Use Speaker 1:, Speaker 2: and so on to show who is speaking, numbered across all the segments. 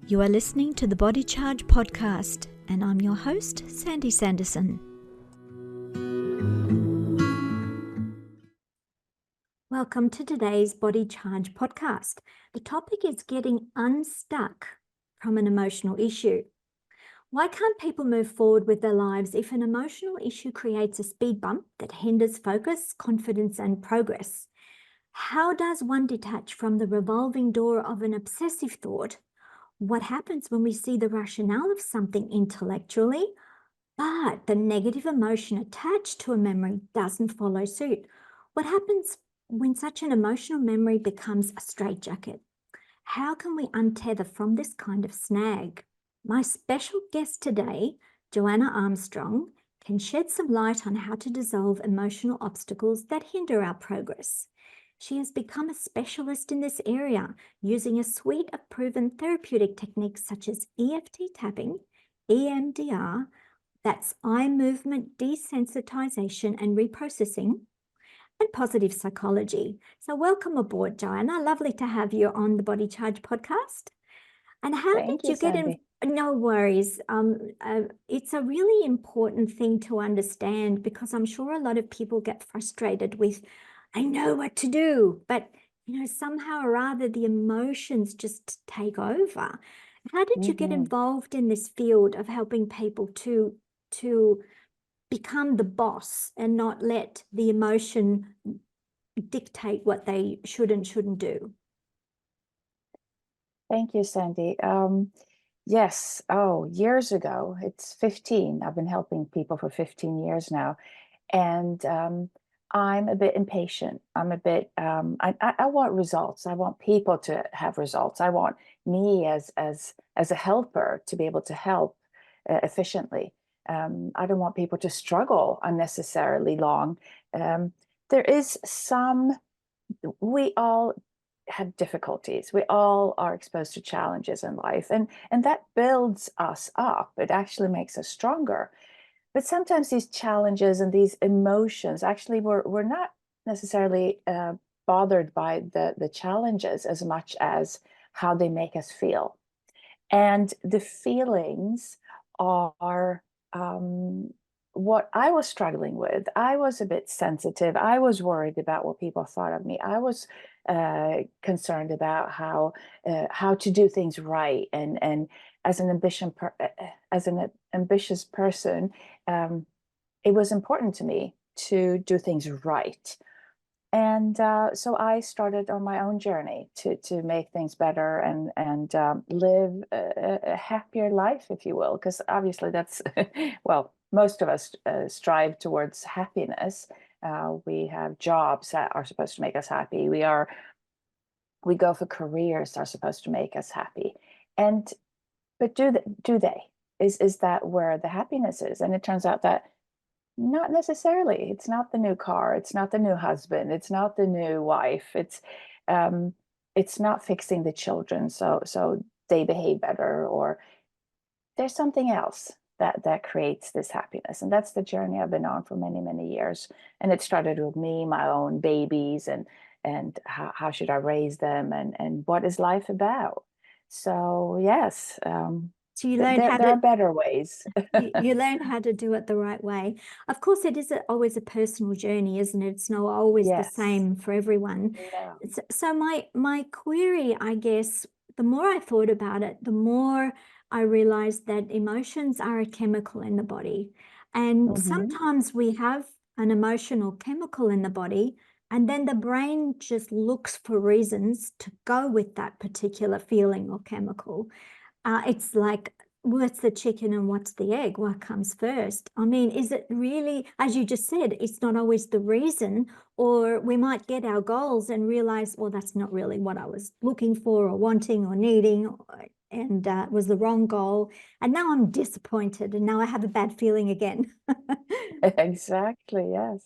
Speaker 1: You are listening to the Body Charge podcast, and I'm your host, Sandy Sanderson. Welcome to today's Body Charge podcast. The topic is getting unstuck from an emotional issue. Why can't people move forward with their lives if an emotional issue creates a speed bump that hinders focus, confidence, and progress? How does one detach from the revolving door of an obsessive thought? What happens when we see the rationale of something intellectually, but the negative emotion attached to a memory doesn't follow suit? What happens when such an emotional memory becomes a straitjacket? How can we untether from this kind of snag? My special guest today, Joanna Armstrong, can shed some light on how to dissolve emotional obstacles that hinder our progress. She has become a specialist in this area, using a suite of proven therapeutic techniques such as EFT-tapping, EMDR, that's eye movement desensitization and reprocessing, and positive psychology. So welcome aboard, Joanna. Lovely to have you on the Body Charge podcast. And how
Speaker 2: Thank
Speaker 1: did you get in? No worries. It's a really important thing to understand, because I'm sure a lot of people get frustrated with, I know what to do, but somehow or other the emotions just take over. How did you get involved in this field of helping people to become the boss and not let the emotion dictate what they should and shouldn't do?
Speaker 2: Thank you, Sandy. Yes. Oh, years ago, it's 15. I've been helping people for 15 years now. And I'm a bit impatient. I'm a bit, I want results. I want people to have results. I want me as a helper to be able to help efficiently. I don't want people to struggle unnecessarily long. There is we all have difficulties. We all are exposed to challenges in life, and that builds us up. It actually makes us stronger. But sometimes these challenges and these emotions, actually, we're not necessarily bothered by the challenges as much as how they make us feel. And the feelings are what I was struggling with. I was a bit sensitive. I was worried about what people thought of me. I was concerned about how to do things right. And as an ambitious person, it was important to me to do things right. And so I started on my own journey to make things better and live a happier life, if you will, because obviously that's, well, most of us strive towards happiness. We have jobs that are supposed to make us happy. We go for careers that are supposed to make us happy. But do they? Is that where the happiness is? And it turns out that not necessarily. It's not the new car. It's not the new husband. It's not the new wife. It's not fixing the children so they behave better, or there's something else that creates this happiness. And that's the journey I've been on for many, many years. And it started with me, my own babies, and how should I raise them, and what is life about? So yes.
Speaker 1: So you learn
Speaker 2: there are better ways.
Speaker 1: you learn how to do it the right way. Of course, it is always a personal journey, isn't it? It's not always the same for everyone.
Speaker 2: Yeah.
Speaker 1: So my query, I guess, the more I thought about it, the more I realized that emotions are a chemical in the body. And sometimes we have an emotional chemical in the body, and then the brain just looks for reasons to go with that particular feeling or chemical. It's like, what's the chicken and what's the egg? What comes first? I mean, is it really, as you just said, it's not always the reason, or we might get our goals and realize, well, that's not really what I was looking for or wanting or needing, and it was the wrong goal. And now I'm disappointed, and now I have a bad feeling again.
Speaker 2: Exactly, yes.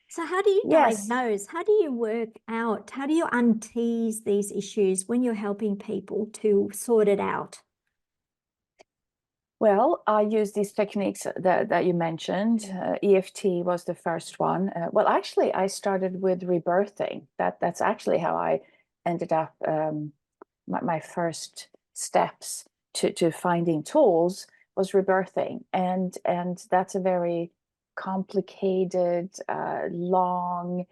Speaker 1: So how do you diagnose? How do you work out? How do you untease these issues when you're helping people to sort it out?
Speaker 2: Well, I use these techniques that you mentioned. EFT was the first one. Well, actually, I started with rebirthing. That's actually how I ended up my first steps to finding tools was rebirthing, and that's a very complicated, long,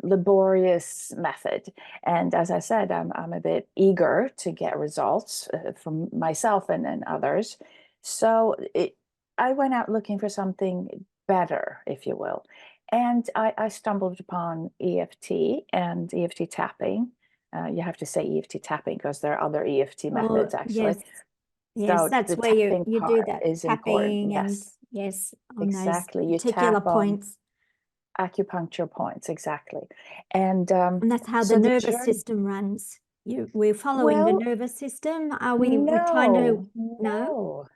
Speaker 2: laborious method. And as I said, I'm a bit eager to get results from myself and others. So I went out looking for something better, if you will. And I stumbled upon EFT and EFT tapping. You have to say EFT tapping because there are other EFT
Speaker 1: Oh,
Speaker 2: methods, actually.
Speaker 1: yes. Yes,
Speaker 2: So
Speaker 1: that's
Speaker 2: the
Speaker 1: where you
Speaker 2: tapping
Speaker 1: you do
Speaker 2: part
Speaker 1: that
Speaker 2: is important.
Speaker 1: tapping and
Speaker 2: Yes,
Speaker 1: yes, on those
Speaker 2: exactly. You
Speaker 1: particular
Speaker 2: tap on
Speaker 1: points.
Speaker 2: acupuncture points, exactly. And
Speaker 1: And that's how the
Speaker 2: so the
Speaker 1: nervous
Speaker 2: journey,
Speaker 1: system runs. We're following the
Speaker 2: well,
Speaker 1: nervous system. Are we trying
Speaker 2: no,
Speaker 1: to no?
Speaker 2: no,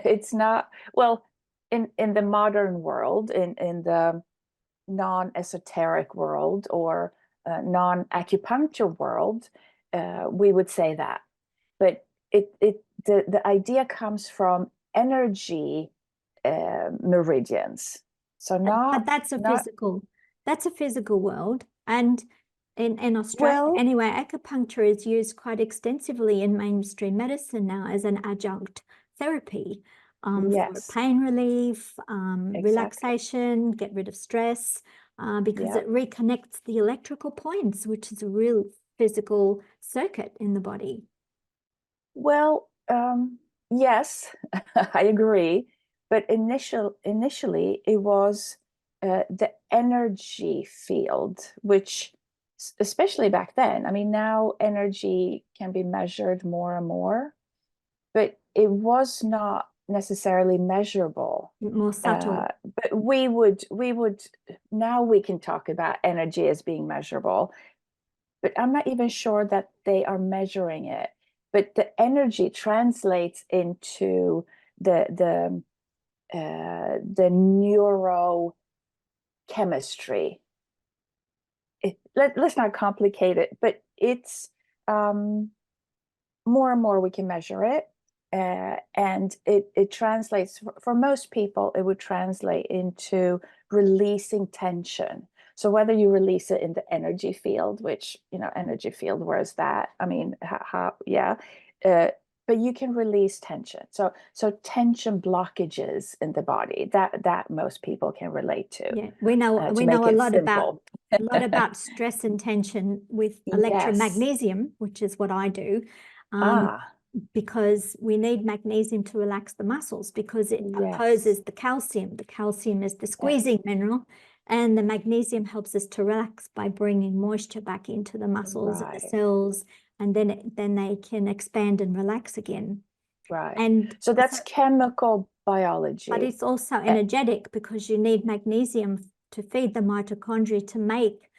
Speaker 2: it's not. Well, in the modern world, in the non-esoteric world or non-acupuncture world, we would say that. But the idea comes from energy meridians. So
Speaker 1: But
Speaker 2: not not
Speaker 1: that's a physical world. And in Australia,
Speaker 2: well,
Speaker 1: anyway, acupuncture is used quite extensively in mainstream medicine now as an adjunct therapy for
Speaker 2: yes,
Speaker 1: pain relief,
Speaker 2: exactly.
Speaker 1: relaxation, get rid of stress, because
Speaker 2: Yep.
Speaker 1: it reconnects the electrical points, which is a real physical circuit in the body.
Speaker 2: Well, yes, I agree. But initially, it was the energy field, which, especially back then, I mean, now energy can be measured more and more, but it was not necessarily measurable.
Speaker 1: More subtle.
Speaker 2: But we would now we can talk about energy as being measurable, but I'm not even sure that they are measuring it. But the energy translates into the neurochemistry. Let's not complicate it, but it's um, more and more we can measure it. And it translates for most people, it would translate into releasing tension. So whether you release it in the energy field, which, energy field, where's that? I mean, yeah. Uh, but you can release tension. So tension blockages in the body that most people can relate
Speaker 1: Yeah, we know
Speaker 2: to
Speaker 1: we
Speaker 2: make
Speaker 1: know
Speaker 2: it simple.
Speaker 1: a lot about stress and tension with Elektra
Speaker 2: Yes.
Speaker 1: Magnesium, which is what I do, um,
Speaker 2: Ah,
Speaker 1: because we need magnesium to relax the muscles because it
Speaker 2: yes.
Speaker 1: opposes the calcium. The calcium is the
Speaker 2: Yes.
Speaker 1: squeezing mineral, and the magnesium helps us to relax by bringing moisture back into the muscles and the
Speaker 2: Right.
Speaker 1: cells, and then they can expand and relax again.
Speaker 2: Right.
Speaker 1: And
Speaker 2: So
Speaker 1: so
Speaker 2: that's chemical
Speaker 1: but
Speaker 2: biology.
Speaker 1: it's also
Speaker 2: Uh,
Speaker 1: energetic because you need magnesium to feed the mitochondria to make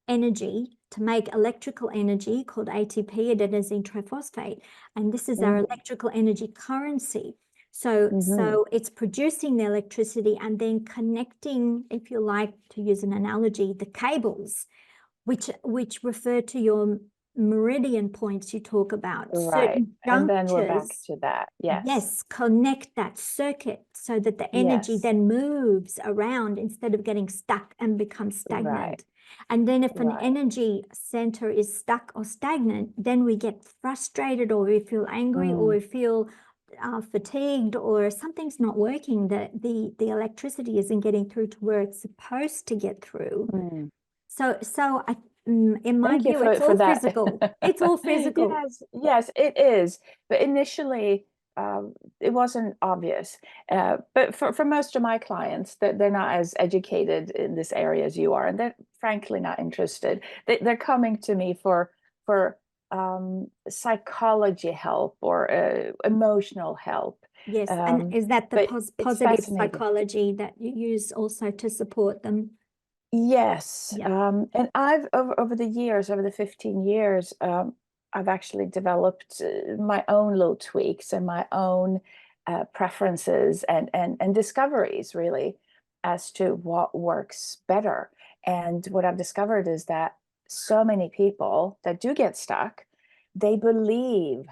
Speaker 1: energy, to make electrical energy called ATP, adenosine triphosphate. And this is our
Speaker 2: mm,
Speaker 1: electrical energy currency. So,
Speaker 2: hmm
Speaker 1: so it's producing the electricity and then connecting, if you like to use an analogy, the cables, which refer to your meridian points you talk about,
Speaker 2: Right.
Speaker 1: certain
Speaker 2: And then we're back
Speaker 1: junctures.
Speaker 2: to that. Yes.
Speaker 1: Yes, connect that circuit so that the energy
Speaker 2: Yes.
Speaker 1: then moves around instead of getting stuck and becomes
Speaker 2: Right.
Speaker 1: stagnant. And then if an
Speaker 2: Right.
Speaker 1: energy center is stuck or stagnant, then we get frustrated or we feel angry or
Speaker 2: Mm,
Speaker 1: we feel fatigued or something's not working, the electricity isn't getting through to where it's supposed to get through.
Speaker 2: mm.
Speaker 1: So in my
Speaker 2: Thank you
Speaker 1: view, it's
Speaker 2: for
Speaker 1: all
Speaker 2: that.
Speaker 1: physical. It's all physical.
Speaker 2: Yes, yes, it is. But initially, it wasn't obvious. But for most of my clients, they're not as educated in this area as you are, and they're frankly not interested. They're coming to me for psychology help or emotional help.
Speaker 1: Yes, and
Speaker 2: Um,
Speaker 1: is that the
Speaker 2: but it's
Speaker 1: positive
Speaker 2: fascinating.
Speaker 1: psychology that you use also to support them?
Speaker 2: Yes,
Speaker 1: Yep.
Speaker 2: and I've over the years, over the 15 years, I've actually developed my own little tweaks and my own preferences and discoveries really as to what works better. And what I've discovered is that so many people that do get stuck, they believe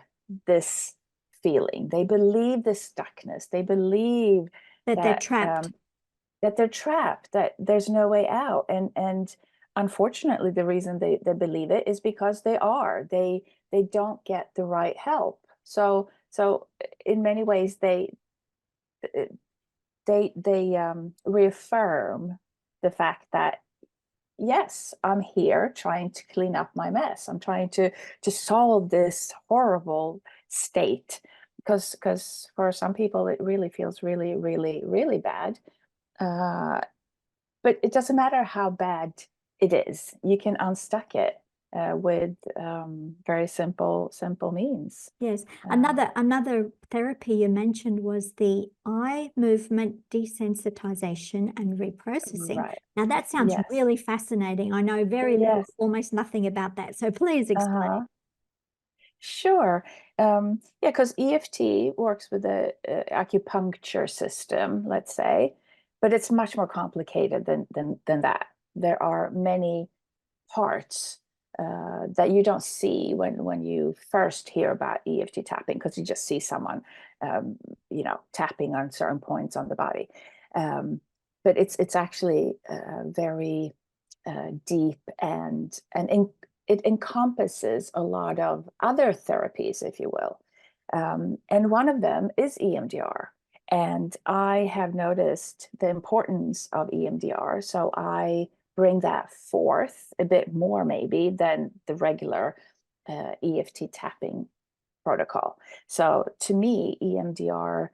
Speaker 2: this feeling, they believe this stuckness, they believe
Speaker 1: That they're
Speaker 2: that
Speaker 1: trapped.
Speaker 2: that they're trapped, that there's no way out. And unfortunately, the reason they believe it is because they don't get the right help. So in many ways they reaffirm the fact that yes, I'm here trying to clean up my mess. I'm trying to solve this horrible state, because for some people it really feels really, really, really bad. But it doesn't matter how bad it is. You can unstuck it with very simple means.
Speaker 1: Yes.
Speaker 2: Uh,
Speaker 1: Another therapy you mentioned was the eye movement desensitization and reprocessing.
Speaker 2: right.
Speaker 1: Now that sounds
Speaker 2: Yes.
Speaker 1: really fascinating. I know very little,
Speaker 2: Yes.
Speaker 1: almost nothing about that. So please explain.
Speaker 2: Uh-huh. Sure. Yeah, because EFT works with the acupuncture system, let's say, but it's much more complicated than that. There are many parts that you don't see when you first hear about EFT tapping, because you just see someone, tapping on certain points on the body. But it's actually very deep, and it encompasses a lot of other therapies, if you will. And one of them is EMDR. And I have noticed the importance of EMDR. So I bring that forth a bit more, maybe, than the regular EFT tapping protocol. So to me, EMDR,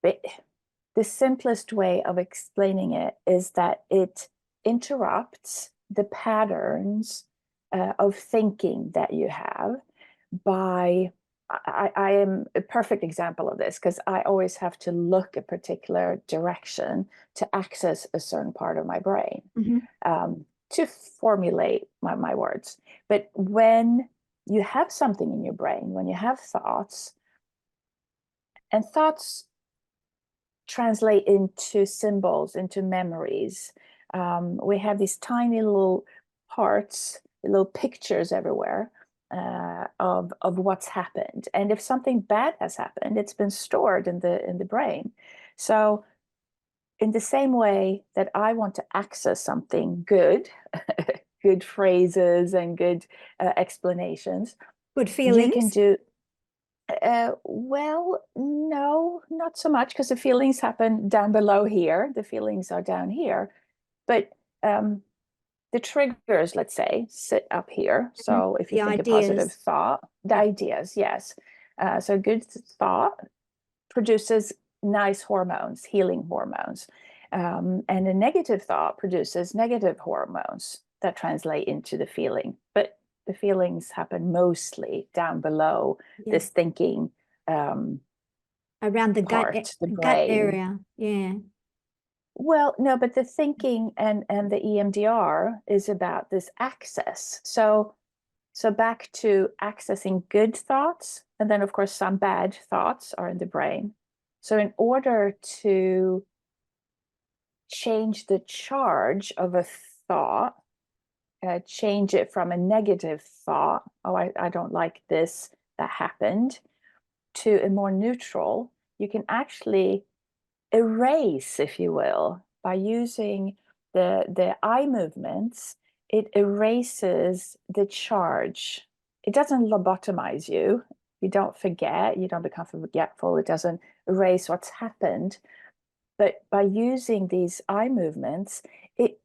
Speaker 2: the simplest way of explaining it is that it interrupts the patterns of thinking that you have by I am a perfect example of this, because I always have to look a particular direction to access a certain part of my brain,
Speaker 1: Mhm.
Speaker 2: to formulate my words. But when you have something in your brain, when you have thoughts, and thoughts translate into symbols, into memories. We have these tiny little parts, little pictures everywhere of what's happened. And if something bad has happened, it's been stored in the brain. So in the same way that I want to access something good, good phrases and good explanations,
Speaker 1: Good
Speaker 2: you can
Speaker 1: feelings.
Speaker 2: do well, no, not so much, because the feelings happen down below here. The feelings are down here. But the triggers, let's say, sit up here.
Speaker 1: Mhm.
Speaker 2: So if you
Speaker 1: The
Speaker 2: think a positive
Speaker 1: ideas.
Speaker 2: thought, the
Speaker 1: Yeah.
Speaker 2: ideas, yes. So good thought produces nice hormones, healing hormones. And a negative thought produces negative hormones that translate into the feeling. But the feelings happen mostly down below
Speaker 1: Yeah.
Speaker 2: this thinking
Speaker 1: Around the
Speaker 2: part, the
Speaker 1: gut
Speaker 2: brain.
Speaker 1: area. Yeah.
Speaker 2: Well, no, but the thinking and the EMDR is about this access. So back to accessing good thoughts, and then of course some bad thoughts are in the brain. So in order to change the charge of a thought, change it from a negative thought, oh, I don't like this that happened, to a more neutral, you can actually erase, if you will, by using the eye movements. It erases the charge. It doesn't lobotomize you. You don't forget. You don't become forgetful. It doesn't erase what's happened. But by using these eye movements, it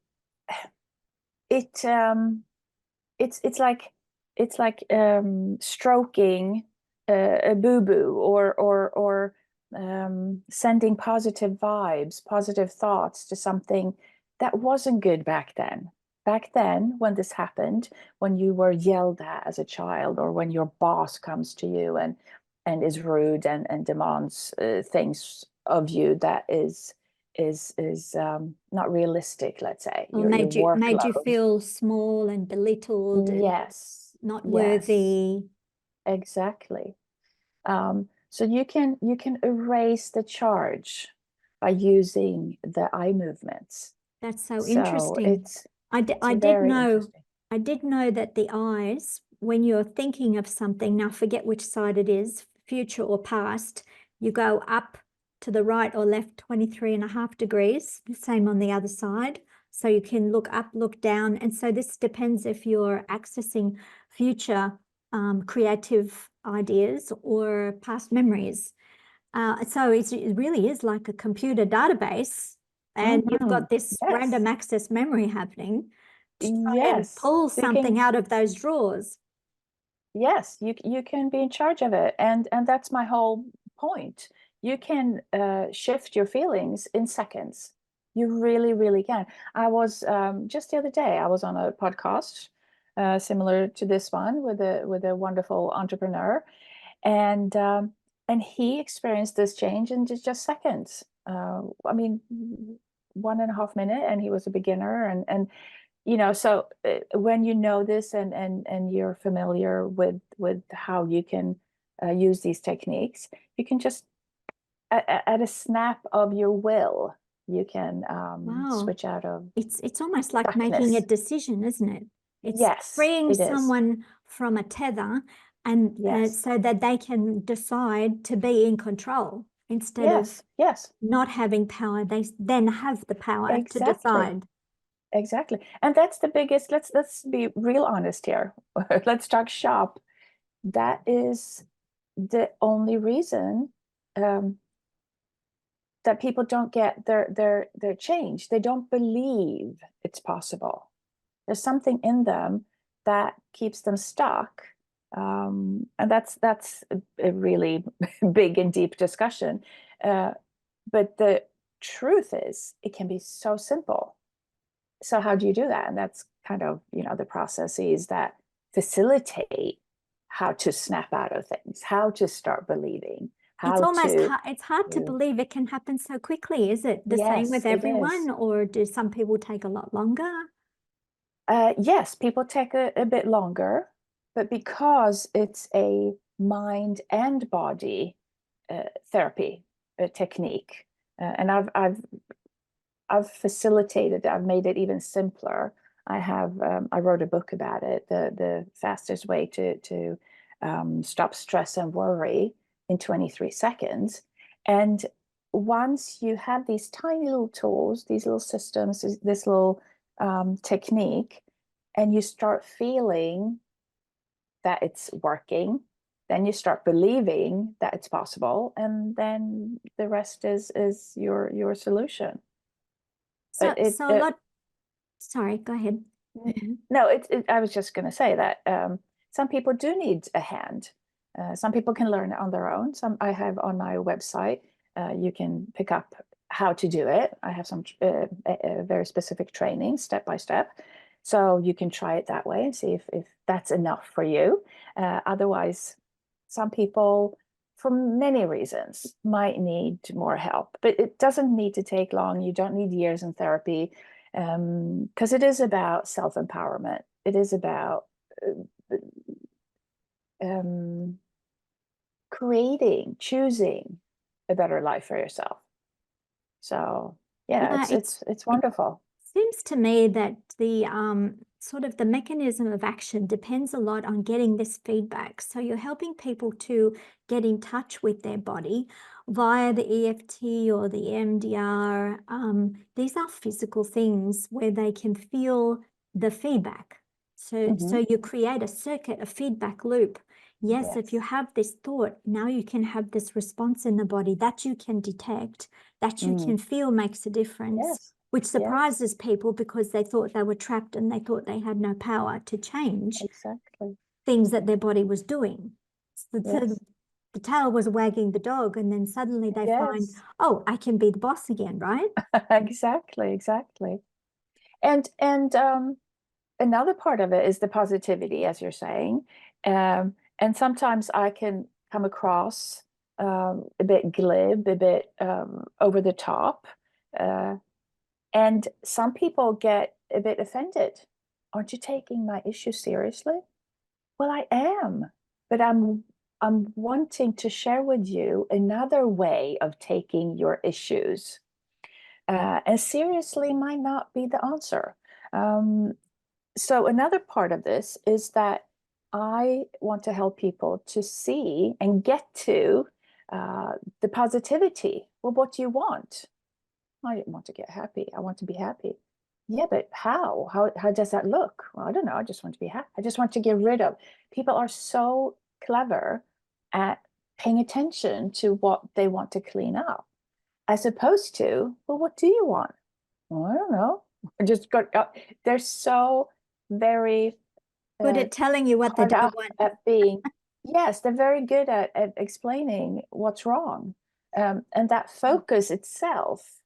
Speaker 2: it it's like stroking a boo boo, or sending positive vibes, positive thoughts to something that wasn't good back then. Back then, when this happened, when you were yelled at as a child, or when your boss comes to you and is rude and demands things of you that is not realistic, let's say,
Speaker 1: Or
Speaker 2: your
Speaker 1: made you
Speaker 2: workload.
Speaker 1: feel small and belittled and
Speaker 2: Yes,
Speaker 1: not
Speaker 2: yes,
Speaker 1: worthy.
Speaker 2: exactly. So you can erase the charge by using the eye movements.
Speaker 1: That's so
Speaker 2: So
Speaker 1: interesting.
Speaker 2: it's
Speaker 1: I did
Speaker 2: very
Speaker 1: know
Speaker 2: interesting.
Speaker 1: that the eyes, when you're thinking of something, now forget which side it is, future or past, you go up to the right or left 23.5 degrees, the same on the other side. So you can look up, look down. And so this depends if you're accessing future creative ideas or past memories. So it really is like a computer database, and you've got this
Speaker 2: Yes.
Speaker 1: random access memory happening to try and
Speaker 2: Yes.
Speaker 1: pull
Speaker 2: So you can,
Speaker 1: something out of those drawers.
Speaker 2: yes, you can be in charge of it. And that's my whole point. You can shift your feelings in seconds. You really, really can. I was just the other day, I was on a podcast similar to this one with a wonderful entrepreneur, and he experienced this change in just seconds. I mean, 1.5 minutes, and he was a beginner, and so when you know this and you're familiar with how you can use these techniques, you can just at a snap of your will, you can
Speaker 1: Wow.
Speaker 2: switch out of
Speaker 1: It's almost like making a
Speaker 2: darkness.
Speaker 1: decision, isn't it? It's
Speaker 2: Yes,
Speaker 1: freeing
Speaker 2: it is.
Speaker 1: someone from a tether, and
Speaker 2: Yes,
Speaker 1: so that they can decide to be in control instead of
Speaker 2: yes, yes,
Speaker 1: not having power. They then have the power to
Speaker 2: exactly.
Speaker 1: decide.
Speaker 2: Exactly. And that's the biggest, let's be real honest here. Let's talk shop. That is the only reason um, that people don't get their change. They don't believe it's possible. There's something in them that keeps them stuck. And that's a really big and deep discussion. But the truth is, it can be so simple. So how do you do that? And that's kind of, the processes that facilitate how to snap out of things, how to start believing,
Speaker 1: It's
Speaker 2: how
Speaker 1: almost
Speaker 2: to,
Speaker 1: hard, it's hard to believe it can happen so quickly. Is it the same with
Speaker 2: yes, it is.
Speaker 1: everyone, or do some people take a lot longer?
Speaker 2: Yes, people take a bit longer, but because it's a mind and body therapy technique, and I've facilitated, I've made it even simpler. I wrote a book about it, the fastest way to stop stress and worry in 23 seconds. And once you have these tiny little tools, these little systems, this little technique, and you start feeling that it's working, then you start believing that it's possible, and then the rest is your solution.
Speaker 1: So,
Speaker 2: It,
Speaker 1: so a lot, sorry, go ahead.
Speaker 2: no, I was just going to say that some people do need a hand. Some people can learn it on their own. Some I have on my website. You can pick up how to do it. I have some very specific training, step by step. So you can try it that way and see if that's enough for you. Otherwise, some people, for many reasons, might need more help. But it doesn't need to take long. You don't need years in therapy, because it is about self-empowerment. It is about um, choosing a better life for yourself. So yeah,
Speaker 1: Yeah,
Speaker 2: it's
Speaker 1: it
Speaker 2: wonderful.
Speaker 1: seems to me that the sort of the mechanism of action depends a lot on getting this feedback. So you're helping people to get in touch with their body via the EFT or the EMDR. These are physical things where they can feel the feedback. So
Speaker 2: Hmm.
Speaker 1: you create a circuit, a feedback loop. Yes, if you
Speaker 2: Yes,
Speaker 1: have this thought, now you can have this response in the body that you can detect, that you
Speaker 2: mm,
Speaker 1: can feel makes a difference,
Speaker 2: yes,
Speaker 1: which
Speaker 2: yes,
Speaker 1: surprises people because they thought they were trapped and they thought they had no power to change
Speaker 2: exactly.
Speaker 1: things that their body was doing. So
Speaker 2: Yes,
Speaker 1: the tail was wagging the dog, and then suddenly they find,
Speaker 2: yes,
Speaker 1: oh, I can be the boss again, right?
Speaker 2: exactly, exactly. And another part of it is the positivity, as you're saying. And sometimes I can come across a bit glib, a bit over the top. Uh, and some people get a bit offended. Aren't you taking my issue seriously? Well, I am, but I'm wanting to share with you another way of taking your issues. And seriously might not be the answer. Um, so another part of this is that I want to help people to see and get to the positivity. Well, what do you want? I want to get happy. I want to be happy. Yeah, but how? How does that look? Well, I don't know. I just want to be happy. I just want to get rid of. People are so clever at paying attention to what they want to clean up, as opposed to, well, what do you want? Well, I don't know. I just got, they're so very
Speaker 1: Good
Speaker 2: uh,
Speaker 1: at telling you what they
Speaker 2: hard
Speaker 1: don't
Speaker 2: up
Speaker 1: want.
Speaker 2: at being, yes, they're very good at explaining what's wrong. And that focus itself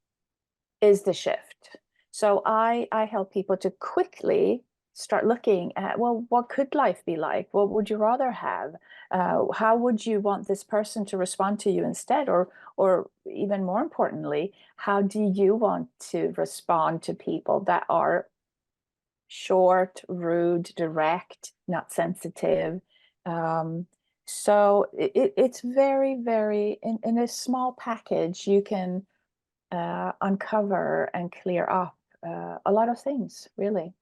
Speaker 2: is the shift. So I help people to quickly start looking at, well, what could life be like? What would you rather have? How would you want this person to respond to you instead? Or even more importantly, how do you want to respond to people that are short, rude, direct, not sensitive? So it's very, very, in a small package, you can uncover and clear up a lot of things, really.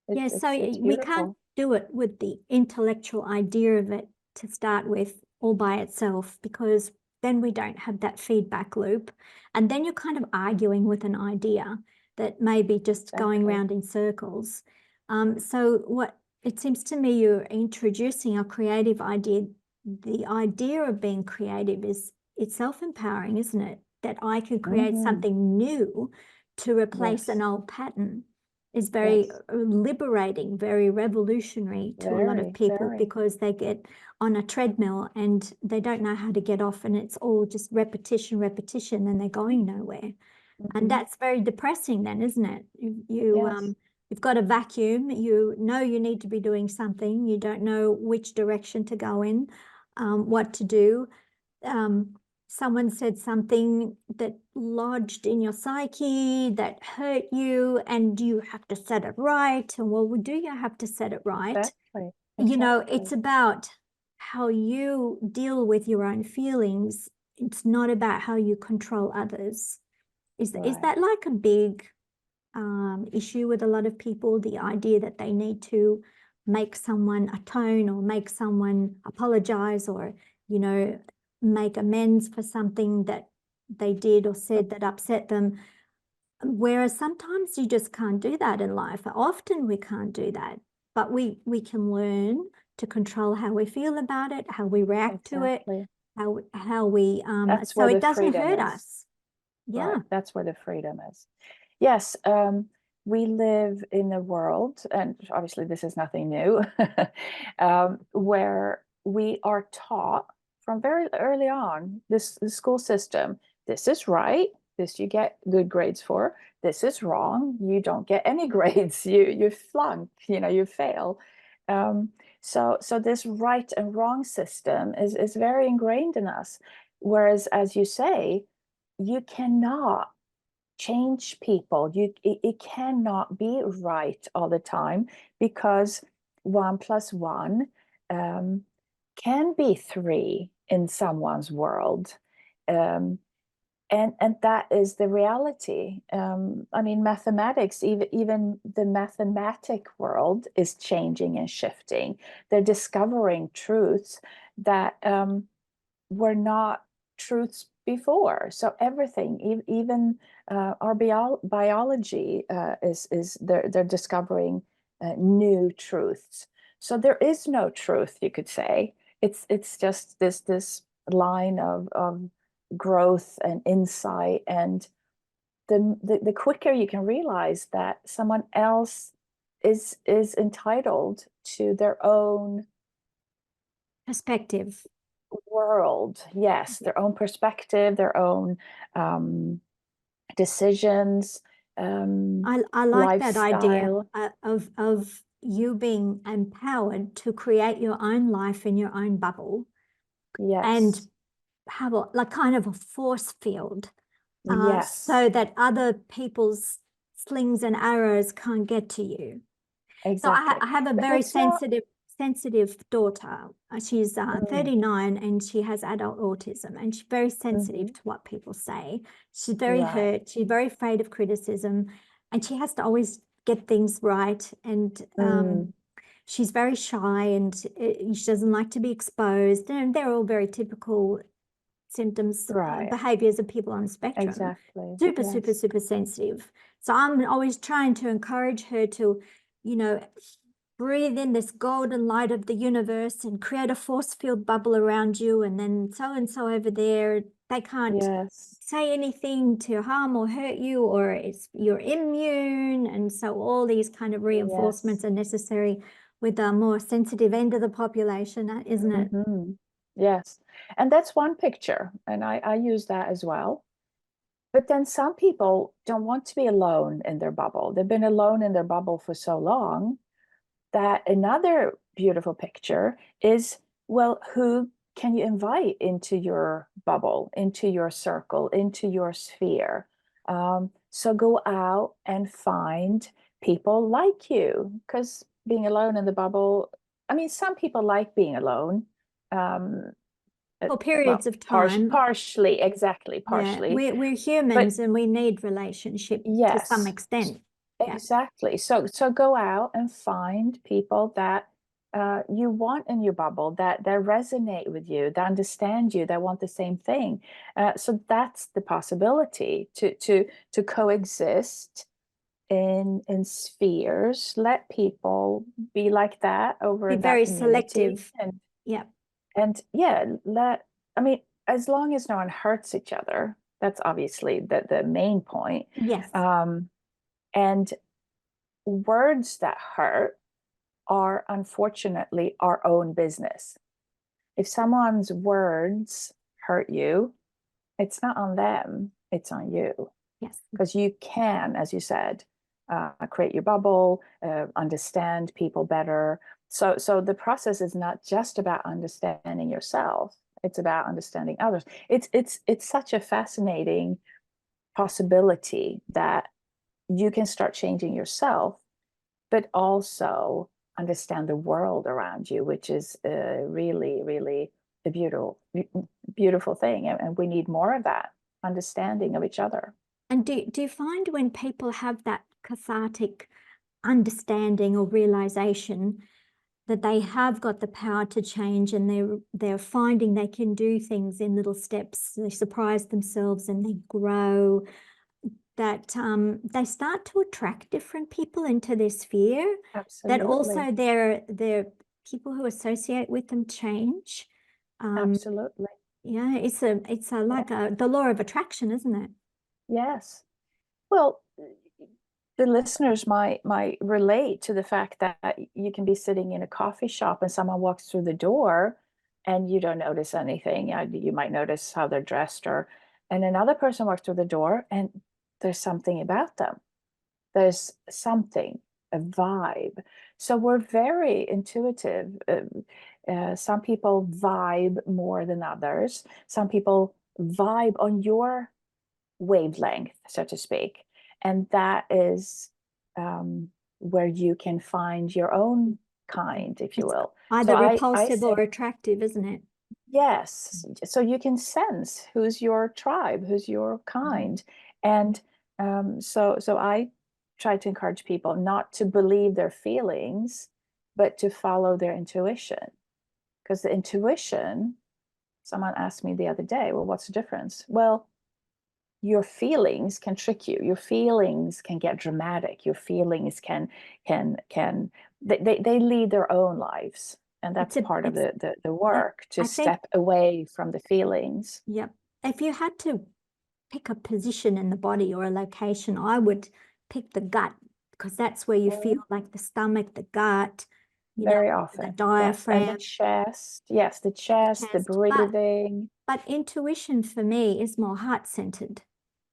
Speaker 1: Yeah, so
Speaker 2: It's
Speaker 1: we can't
Speaker 2: beautiful.
Speaker 1: do it with the intellectual idea of it to start with all by itself, because then we don't have that feedback loop. And then you're kind of arguing with an idea that may be just going
Speaker 2: Exactly.
Speaker 1: round in circles. So what it seems to me you're introducing a creative idea. The idea of being creative is it's self-empowering, isn't it? That I can create
Speaker 2: Hmm.
Speaker 1: something new to replace an
Speaker 2: Yes,
Speaker 1: old pattern is very
Speaker 2: yes,
Speaker 1: liberating, very revolutionary to a lot of
Speaker 2: very,
Speaker 1: people,
Speaker 2: very.
Speaker 1: because they get on a treadmill and they don't know how to get off, and it's all just repetition, repetition, and they're going nowhere. And
Speaker 2: Hmm.
Speaker 1: that's very depressing then, isn't it?
Speaker 2: Yes,
Speaker 1: You've got a vacuum, you know you need to be doing something, you don't know which direction to go in, what to do. um, Someone said something that lodged in your psyche that hurt you, and you have to set it right. And well, do you have to set it right?
Speaker 2: exactly,
Speaker 1: You know, it's
Speaker 2: exactly.
Speaker 1: about how you deal with your own feelings. It's not about how you control others. Is
Speaker 2: Right.
Speaker 1: that like a big issue with a lot of people, the idea that they need to make someone atone or make someone apologize, or, you know, make amends for something that they did or said that upset them? Whereas sometimes you just can't do that in life. Often we can't do that, but we can learn to control how we feel about it, how we react to it,
Speaker 2: Exactly.
Speaker 1: how we
Speaker 2: That's
Speaker 1: so
Speaker 2: where
Speaker 1: it
Speaker 2: the
Speaker 1: doesn't
Speaker 2: freedom
Speaker 1: hurt
Speaker 2: is.
Speaker 1: us. Yeah.
Speaker 2: Right. That's where the freedom is. Yes, we live in a world, and obviously this is nothing new, where we are taught from very early on, the school system, this is right, this you get good grades for, this is wrong, you don't get any grades, you flunk, you fail. Um, so this right and wrong system is very ingrained in us. Whereas, as you say, you cannot change people. It cannot be right all the time, because 1 plus 1 um, can be 3 in someone's world. Um, and that is the reality. I mean, mathematics, even the mathematic world is changing and shifting. They're discovering truths that were not truths before. So everything, even our biology, is they're discovering new truths. So there is no truth, you could say. It's just this line of growth and insight, and the quicker you can realize that someone else is entitled to their own
Speaker 1: Perspective.
Speaker 2: world. Yes, their own perspective, their own um, decisions,
Speaker 1: I like that idea
Speaker 2: lifestyle.
Speaker 1: of you being empowered to create your own life in your own bubble, and
Speaker 2: Yes,
Speaker 1: have a like kind of a force field,
Speaker 2: yes,
Speaker 1: so that other people's slings and arrows can't get to you. So
Speaker 2: exactly.
Speaker 1: I have a
Speaker 2: But
Speaker 1: very
Speaker 2: it's not
Speaker 1: sensitive daughter. She's
Speaker 2: mm,
Speaker 1: 39, and she has adult autism, and she's very sensitive
Speaker 2: mhm,
Speaker 1: to what people say. She's very
Speaker 2: right.
Speaker 1: hurt. She's very afraid of criticism, and she has to always get things right. And
Speaker 2: Mm,
Speaker 1: she's very shy, and she doesn't like to be exposed. And they're all very typical symptoms,
Speaker 2: right.
Speaker 1: behaviors of people on the spectrum.
Speaker 2: Exactly.
Speaker 1: Super, super,
Speaker 2: Yes.
Speaker 1: super sensitive. So I'm always trying to encourage her to, you know, breathe in this golden light of the universe and create a force field bubble around you. And then so over there, they can't
Speaker 2: Yes.
Speaker 1: say anything to harm or hurt you, or you're immune. And so all these kind of reinforcements
Speaker 2: Yes.
Speaker 1: are necessary with a more sensitive end of the population, isn't it?
Speaker 2: Mm-hmm. Yes. And that's one picture. And I use that as well. But then some people don't want to be alone in their bubble. They've been alone in their bubble for so long that another beautiful picture is, well, who can you invite into your bubble, into your circle, into your sphere? So go out and find people like you, because being alone in the bubble, I mean, some people like being alone. Um,
Speaker 1: For periods
Speaker 2: well,
Speaker 1: of time.
Speaker 2: partially, exactly,
Speaker 1: Yeah,
Speaker 2: partially.
Speaker 1: we're
Speaker 2: But
Speaker 1: humans and we need relationship to some
Speaker 2: yes,
Speaker 1: extent. Yeah.
Speaker 2: exactly. So go out and find people that you want in your bubble, that resonate with you, that understand you, that want the same thing. So that's the possibility to coexist in spheres. Let people be like that over
Speaker 1: Be
Speaker 2: in that
Speaker 1: very
Speaker 2: community,
Speaker 1: selective. Yeah.
Speaker 2: and yeah, I mean, as long as no one hurts each other, that's obviously the main point.
Speaker 1: Yes.
Speaker 2: Um, and words that hurt are unfortunately our own business. If someone's words hurt you, it's not on them, it's on you.
Speaker 1: Yes.
Speaker 2: Because you can, as you said, create your bubble, understand people better. So the process is not just about understanding yourself; it's about understanding others. It's such a fascinating possibility that you can start changing yourself, but also understand the world around you, which is really, really a beautiful thing. And we need more of that understanding of each other.
Speaker 1: And do you find when people have that cathartic understanding or realization that they have got the power to change, and they're finding they can do things in little steps, they surprise themselves and they grow, that they start to attract different people into their sphere, that
Speaker 2: Absolutely.
Speaker 1: also their people who associate with them change.
Speaker 2: Absolutely.
Speaker 1: Yeah, it's
Speaker 2: Yeah.
Speaker 1: like the law of attraction, isn't it?
Speaker 2: Yes. Well, the listeners might relate to the fact that you can be sitting in a coffee shop and someone walks through the door and you don't notice anything. You might notice how they're dressed, or and another person walks through the door and there's something about them. There's something, a vibe. So we're very intuitive. Some people vibe more than others. Some people vibe on your wavelength, so to speak. And that is where you can find your own kind, if you
Speaker 1: It's
Speaker 2: will. So
Speaker 1: either
Speaker 2: I
Speaker 1: repulsive or
Speaker 2: say,
Speaker 1: attractive, isn't it?
Speaker 2: yes. So you can sense who's your tribe, who's your
Speaker 1: Mhm.
Speaker 2: kind. And so I try to encourage people not to believe their feelings, but to follow their intuition. Because the intuition, someone asked me the other day, well, what's the difference? Well, your feelings can trick you. Your feelings can get dramatic. Your feelings can they lead their own lives. And that's part of the
Speaker 1: I,
Speaker 2: work, to
Speaker 1: I think,
Speaker 2: step away from the feelings.
Speaker 1: yeah. If you had to pick a position in the body or a location, I would pick the gut, because that's where you feel
Speaker 2: Mhm.
Speaker 1: like the stomach, the gut,
Speaker 2: Very
Speaker 1: the
Speaker 2: often. Yes. And the
Speaker 1: diaphragm,
Speaker 2: chest. Yes, the chest, the
Speaker 1: chest. But
Speaker 2: breathing.
Speaker 1: intuition for me is more heart-centered,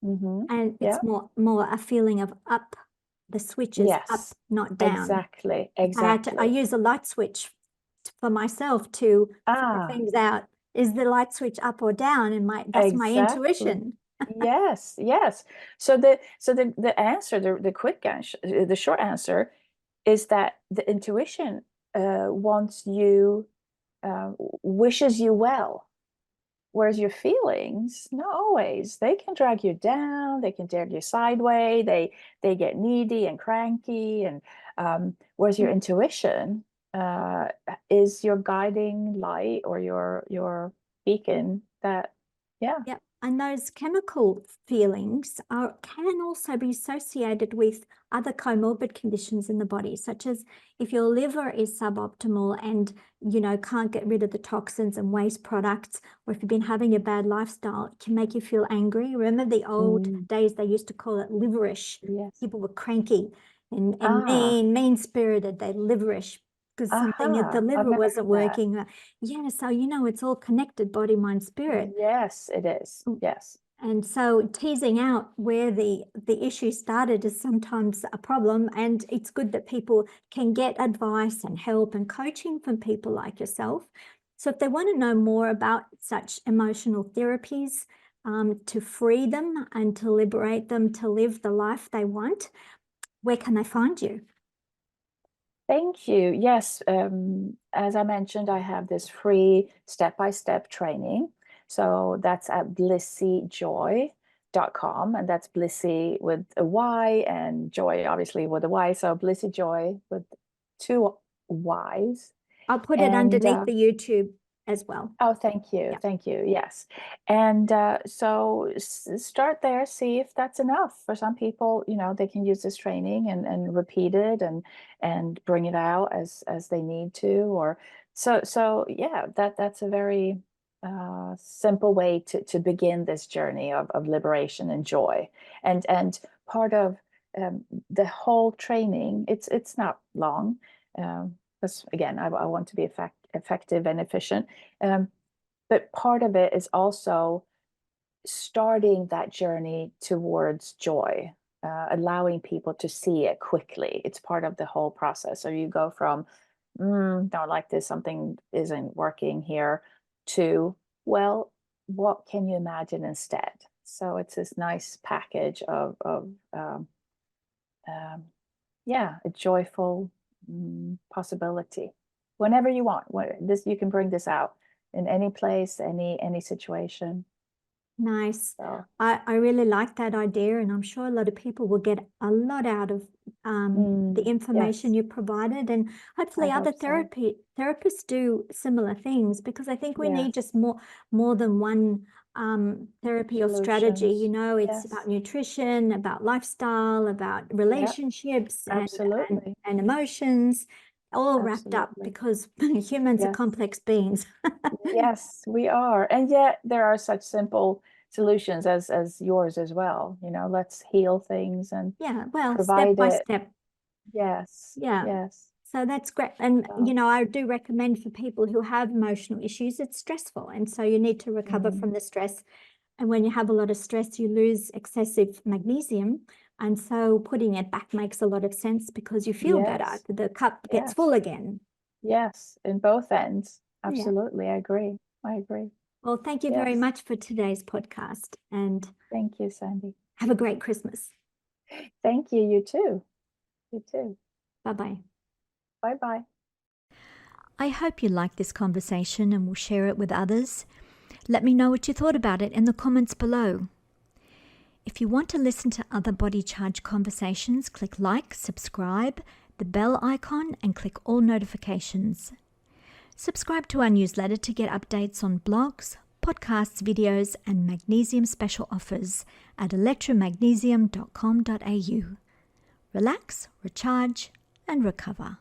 Speaker 2: Hmm.
Speaker 1: and it's
Speaker 2: Yeah.
Speaker 1: more a feeling of up. The switch is up,
Speaker 2: Yes.
Speaker 1: not down.
Speaker 2: Exactly.
Speaker 1: If I had to, I
Speaker 2: Exactly.
Speaker 1: use a light switch for myself to figure
Speaker 2: Ah,
Speaker 1: things out. Is the light switch up or down? And that's my
Speaker 2: exactly.
Speaker 1: intuition.
Speaker 2: Yes, yes. So the answer, the quick answer, the short answer is that the intuition wants you, wishes you well, whereas your feelings, not always. They can drag you down. They can drag you sideways. They get needy and cranky, and whereas your intuition uh, is your guiding light, or your beacon. That, yeah.
Speaker 1: Yep. And those chemical feelings can also be associated with other comorbid conditions in the body, such as if your liver is suboptimal and, can't get rid of the toxins and waste products, or if you've been having a bad lifestyle, it can make you feel angry. Remember the old days, they used to call it liverish.
Speaker 2: Yes.
Speaker 1: People were cranky and
Speaker 2: Ah,
Speaker 1: mean-spirited. They liverish because something at the
Speaker 2: I've
Speaker 1: liver
Speaker 2: never
Speaker 1: wasn't
Speaker 2: heard that.
Speaker 1: working. Yeah, so, it's all connected, body, mind, spirit.
Speaker 2: Yes, it is. Yes.
Speaker 1: And so teasing out where the issue started is sometimes a problem, and it's good that people can get advice and help and coaching from people like yourself. So if they want to know more about such emotional therapies, to free them and to liberate them to live the life they want, where can they find you?
Speaker 2: Thank you. Yes, as I mentioned, I have this free step-by-step training. So that's at blissyjoy.com, and that's Blissy with a Y and Joy obviously with a Y. So Blissy Joy with two Ys.
Speaker 1: I'll put it
Speaker 2: And
Speaker 1: underneath the YouTube as well.
Speaker 2: oh, thank you.
Speaker 1: Yeah.
Speaker 2: Thank you. Yes. And so start there, see if that's enough. For some people, they can use this training and repeat it and bring it out as they need to. Or so yeah, that's a very simple way to begin this journey of liberation and joy. And part of the whole training, it's not long. Because again, I want to be effective and efficient. But part of it is also starting that journey towards joy, allowing people to see it quickly. It's part of the whole process. So you go from, don't like this, something isn't working here, to, well, what can you imagine instead? So it's this nice package of yeah, a joyful possibility. Whenever you want, you can bring this out in any place, any situation.
Speaker 1: Nice.
Speaker 2: So
Speaker 1: I really like that idea, and I'm sure a lot of people will get a lot out of the information
Speaker 2: yes,
Speaker 1: you provided, and
Speaker 2: I
Speaker 1: hopefully other
Speaker 2: hope so.
Speaker 1: therapists do similar things, because I think we need
Speaker 2: Yes,
Speaker 1: just more than one therapy or strategy.
Speaker 2: solutions.
Speaker 1: It's about
Speaker 2: Yes,
Speaker 1: nutrition, about lifestyle, about
Speaker 2: yeah,
Speaker 1: relationships,
Speaker 2: absolutely,
Speaker 1: and emotions, all wrapped up,
Speaker 2: absolutely.
Speaker 1: because humans are
Speaker 2: Yes,
Speaker 1: complex beings.
Speaker 2: yes, we are, and yet there are such simple solutions as yours as well. Let's heal things and
Speaker 1: Yeah, well, step
Speaker 2: provide
Speaker 1: by
Speaker 2: it.
Speaker 1: step.
Speaker 2: Yes,
Speaker 1: Yeah.
Speaker 2: yes.
Speaker 1: So that's great. And,
Speaker 2: So,
Speaker 1: I do recommend for people who have emotional issues, it's stressful. And so you need to recover
Speaker 2: mm,
Speaker 1: from the stress. And when you have a lot of stress, you lose excessive magnesium. And so putting it back makes a lot of sense, because you feel better.
Speaker 2: yes,
Speaker 1: The cup gets full
Speaker 2: yes.
Speaker 1: again.
Speaker 2: Yes, in both ends.
Speaker 1: Yeah.
Speaker 2: Absolutely. I agree. I agree.
Speaker 1: Well, thank you very
Speaker 2: Yes.
Speaker 1: much for today's podcast, and
Speaker 2: Thank you, Sandy.
Speaker 1: have a great Christmas.
Speaker 2: Thank you. You too. You too.
Speaker 1: Bye-bye.
Speaker 2: Bye-bye.
Speaker 1: I hope you liked this conversation and will share it with others. Let me know what you thought about it in the comments below. If you want to listen to other Body Charge conversations, click like, subscribe, the bell icon, and click all notifications. Subscribe to our newsletter to get updates on blogs, podcasts, videos, and magnesium special offers at electromagnesium.com.au. Relax, recharge, and recover.